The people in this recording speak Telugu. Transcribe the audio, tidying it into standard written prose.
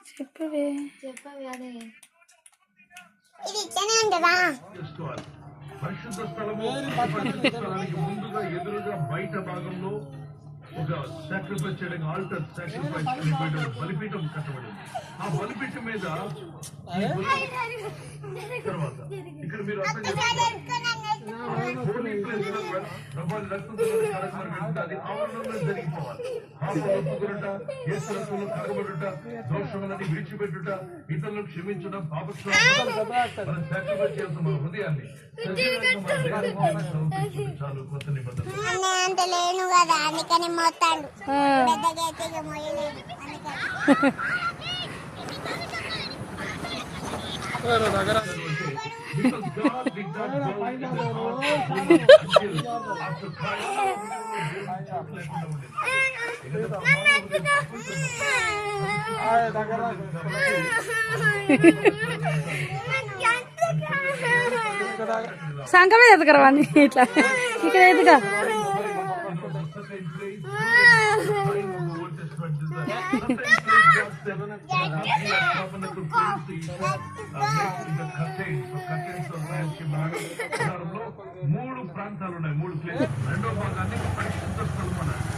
చెప్పవే అదే ఇది ఇట్లనే ఉంటదా? పరిశుద్ధ స్థలము ముందుగా ఎదురుగా బయట భాగంలో ఒక సాక్రిఫైస్ చేయడానికి ఆల్టర్ సాక్రిఫైస్ బలిపీఠం కట్టబడింది. ఆ బలిపీఠం మీద తర్వాత ఇక్కడ మీరు ఆవరణలో జరిగిపోవాలి. ఒప్పుకునుట, యేసురక్తంలో కడగబడుట, దోషములని విడిచిపెట్టుట, ఇతరులను క్షమించడం, పాపక్షమాపణ సాక్రిఫైస్ చేస్తున్న మన హృదయాన్ని చాలు. కొత్త నిబంధన because God did not go in the heart until after Christ. సంఖ మీద ఎదుకరవాణి ఇట్లా ఇక్కడ ఎదుగా మూడు ప్రాంతాలు ఉన్నాయి, మూడు ప్లేస్. రెండో భాగాన్ని పరిశుద్ధ స్థలం అన్నారు.